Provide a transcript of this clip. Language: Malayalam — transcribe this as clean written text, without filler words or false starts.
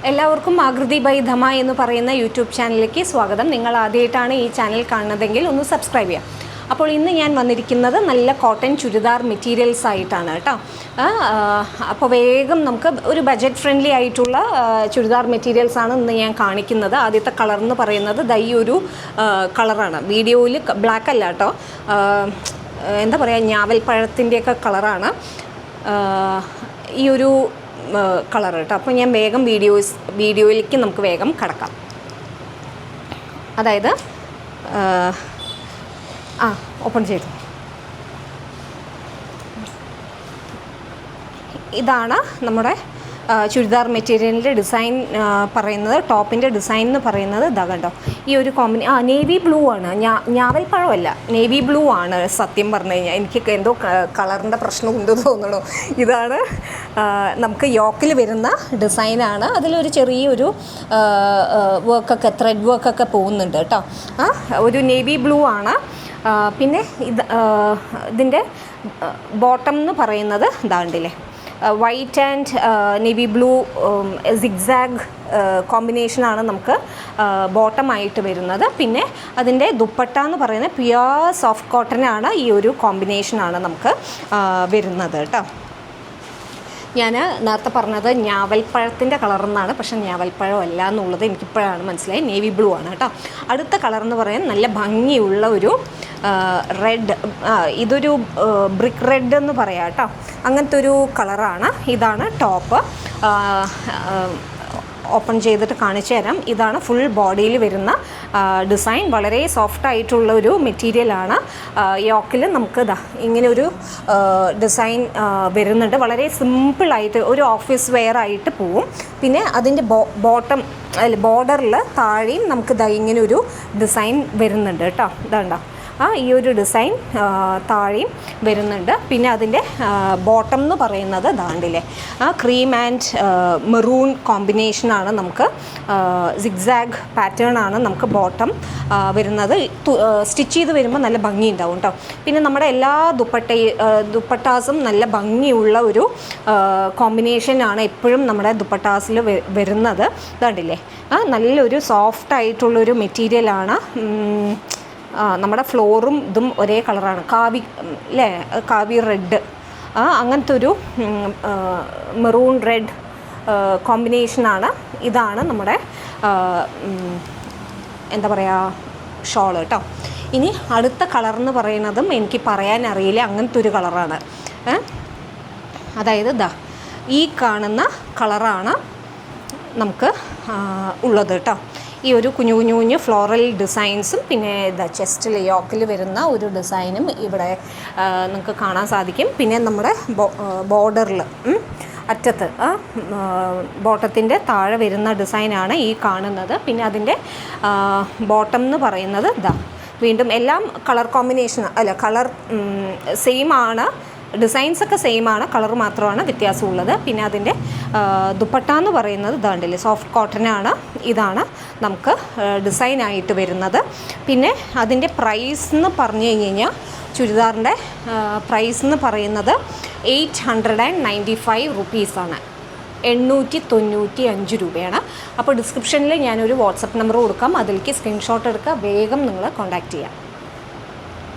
എല്ലാവർക്കും ആകൃതി ബൈ ധമ എന്ന് പറയുന്ന യൂട്യൂബ് ചാനലിലേക്ക് സ്വാഗതം. നിങ്ങൾ ആദ്യമായിട്ടാണ് ഈ ചാനൽ കാണുന്നതെങ്കിൽ ഒന്ന് സബ്സ്ക്രൈബ് ചെയ്യാം. അപ്പോൾ ഇന്ന് ഞാൻ വന്നിരിക്കുന്നത് നല്ല കോട്ടൺ ചുരിദാർ മെറ്റീരിയൽസ് ആയിട്ടാണ് കേട്ടോ. അപ്പോൾ വേഗം നമുക്ക് ഒരു ബഡ്ജറ്റ് ഫ്രണ്ട്ലി ആയിട്ടുള്ള ചുരിദാർ മെറ്റീരിയൽസാണ് ഇന്ന് ഞാൻ കാണിക്കുന്നത്. ആദ്യത്തെ കളർ എന്ന് പറയുന്നത് ഈ ഒരു കളറാണ്. വീഡിയോയിൽ ബ്ലാക്ക് അല്ല കേട്ടോ, എന്താ പറയുക, ഞാവൽപ്പഴത്തിൻ്റെയൊക്കെ കളറാണ് ഈ ഒരു കളർ കേട്ടോ. അപ്പോൾ ഞാൻ വേഗം വീഡിയോയിലേക്ക് നമുക്ക് വേഗം കടക്കാം. അതായത് ഓപ്പൺ ചെയ്തു. ഇതാണ് നമ്മുടെ ചുരിദാർ മെറ്റീരിയലിൻ്റെ ഡിസൈൻ പറയുന്നത്. ടോപ്പിൻ്റെ ഡിസൈൻ എന്ന് പറയുന്നത് ഇതാ കണ്ടോ, ഈ ഒരു നേവി ബ്ലൂ ആണ്. ഞാവൽപ്പഴമല്ല, നേവി ബ്ലൂ ആണ്. സത്യം പറഞ്ഞു കഴിഞ്ഞാൽ എനിക്ക് എന്തോ കളറിൻ്റെ പ്രശ്നമുണ്ട് തോന്നണു. ഇതാണ് നമുക്ക് യോക്കിൽ വരുന്ന ഡിസൈനാണ്. അതിലൊരു ചെറിയൊരു വർക്കൊക്കെ, ത്രെഡ് വർക്കൊക്കെ പോകുന്നുണ്ട് കേട്ടോ. ഒരു നേവി ബ്ലൂ ആണ്. പിന്നെ ഇതിൻ്റെ ബോട്ടം എന്ന് പറയുന്നത് ഇതാണ്ടില്ലേ, white and navy blue zigzag കോമ്പിനേഷനാണ് നമുക്ക് ബോട്ടമായിട്ട് വരുന്നത്. പിന്നെ അതിൻ്റെ ദുപ്പട്ട എന്ന് പറയുന്നത് പ്യുവർ സോഫ്റ്റ് കോട്ടനാണ്. ഈ ഒരു കോമ്പിനേഷനാണ് നമുക്ക് വരുന്നത് കേട്ടോ. ഞാൻ നേരത്തെ പറഞ്ഞത് ഞാവൽപ്പഴത്തിൻ്റെ കളറെന്നാണ്, പക്ഷേ ഞാവൽപ്പഴമല്ല എന്നുള്ളത് എനിക്കിപ്പോഴാണ് മനസ്സിലായി. നേവി ബ്ലൂ ആണ് കേട്ടോ. അടുത്ത കളർ എന്ന് പറയുന്നത് നല്ല ഭംഗിയുള്ള ഒരു റെഡ്, ഇതൊരു ബ്രിക്ക് റെഡ് എന്ന് പറയാം കേട്ടോ. അങ്ങനത്തെ ഒരു കളറാണ്. ഇതാണ് ടോപ്പ്. ഓപ്പൺ ചെയ്തിട്ട് കാണിച്ചു തരാം. ഇതാണ് ഫുൾ ബോഡിയിൽ വരുന്ന ഡിസൈൻ. വളരെ സോഫ്റ്റ് ആയിട്ടുള്ള ഒരു മെറ്റീരിയലാണ്. യോക്കിൽ നമുക്ക് ഇങ്ങനെ ഒരു ഡിസൈൻ വരുന്നുണ്ട്. വളരെ സിമ്പിളായിട്ട് ഒരു ഓഫീസ് വെയർ ആയിട്ട് പോവും. പിന്നെ അതിൻ്റെ ബോട്ടം ബോർഡറിൽ താഴെയും നമുക്ക് ഇങ്ങനെ ഒരു ഡിസൈൻ വരുന്നുണ്ട് കേട്ടോ. ഇതാണ്ടോ, ഈ ഒരു ഡിസൈൻ താഴെയും വരുന്നുണ്ട്. പിന്നെ അതിൻ്റെ ബോട്ടം എന്ന് പറയുന്നത് ദാണ്ടില്ലേ, ക്രീം ആൻഡ് മെറൂൺ കോമ്പിനേഷനാണ്. നമുക്ക് സിഗ്സാഗ് പാറ്റേൺ ആണ് നമുക്ക് ബോട്ടം വരുന്നത്. സ്റ്റിച്ച് ചെയ്ത് വരുമ്പോൾ നല്ല ഭംഗി ഉണ്ടാവും കേട്ടോ. പിന്നെ നമ്മുടെ എല്ലാ ദുപ്പട്ടാസും നല്ല ഭംഗിയുള്ള ഒരു കോമ്പിനേഷനാണ് എപ്പോഴും നമ്മുടെ ദുപ്പട്ടാസിൽ വരുന്നത്. ഇതാണ്ടില്ലേ, നല്ലൊരു സോഫ്റ്റ് ആയിട്ടുള്ളൊരു മെറ്റീരിയലാണ്. നമ്മുടെ ഫ്ലോറും ഇതും ഒരേ കളറാണ്, കാവി റെഡ്, അങ്ങനത്തെ ഒരു മെറൂൺ റെഡ് കോമ്പിനേഷനാണ്. ഇതാണ് നമ്മുടെ എന്താ പറയുക, ഷോൾ കേട്ടോ. ഇനി അടുത്ത കളർ എന്ന് പറയുന്നതും എനിക്ക് പറയാൻ അറിയില്ല, അങ്ങനത്തെ ഒരു കളറാണ്. അതായത് ഈ കാണുന്ന കളറാണ് നമുക്ക് ഉള്ളത് കേട്ടോ. ഈ ഒരു കുഞ്ഞു കുഞ്ഞു ഫ്ലോറൽ ഡിസൈൻസും പിന്നെ ചെസ്റ്റിൽ യോക്കിൽ വരുന്ന ഒരു ഡിസൈനും ഇവിടെ നിങ്ങൾക്ക് കാണാൻ സാധിക്കും. പിന്നെ നമ്മുടെ ബോർഡറിൽ അറ്റത്ത് ബോട്ടത്തിൻ്റെ താഴെ വരുന്ന ഡിസൈനാണ് ഈ കാണുന്നത്. പിന്നെ അതിൻ്റെ ബോട്ടം എന്ന് പറയുന്നത് വീണ്ടും എല്ലാം കളർ കോമ്പിനേഷൻ കളർ സെയിം ആണ്. ഡിസൈൻസൊക്കെ സെയിം ആണ്, കളർ മാത്രമാണ് വ്യത്യാസമുള്ളത്. പിന്നെ അതിൻ്റെ ദുപ്പട്ട എന്ന് പറയുന്നത് ഇതാണ്ടില്ലേ, സോഫ്റ്റ് കോട്ടനാണ്. ഇതാണ് നമുക്ക് ഡിസൈനായിട്ട് വരുന്നത്. പിന്നെ അതിൻ്റെ പ്രൈസ് എന്ന് പറഞ്ഞു കഴിഞ്ഞാൽ ചുരിദാറിൻ്റെ പ്രൈസ് എന്ന് പറയുന്നത് 895 റുപ്പീസാണ്, 895 രൂപയാണ്. അപ്പോൾ ഡിസ്ക്രിപ്ഷനിൽ ഞാനൊരു വാട്സപ്പ് നമ്പർ കൊടുക്കാം, അതിലേക്ക് സ്ക്രീൻഷോട്ട് എടുക്കുക, വേഗം നിങ്ങൾ കോൺടാക്റ്റ് ചെയ്യാം.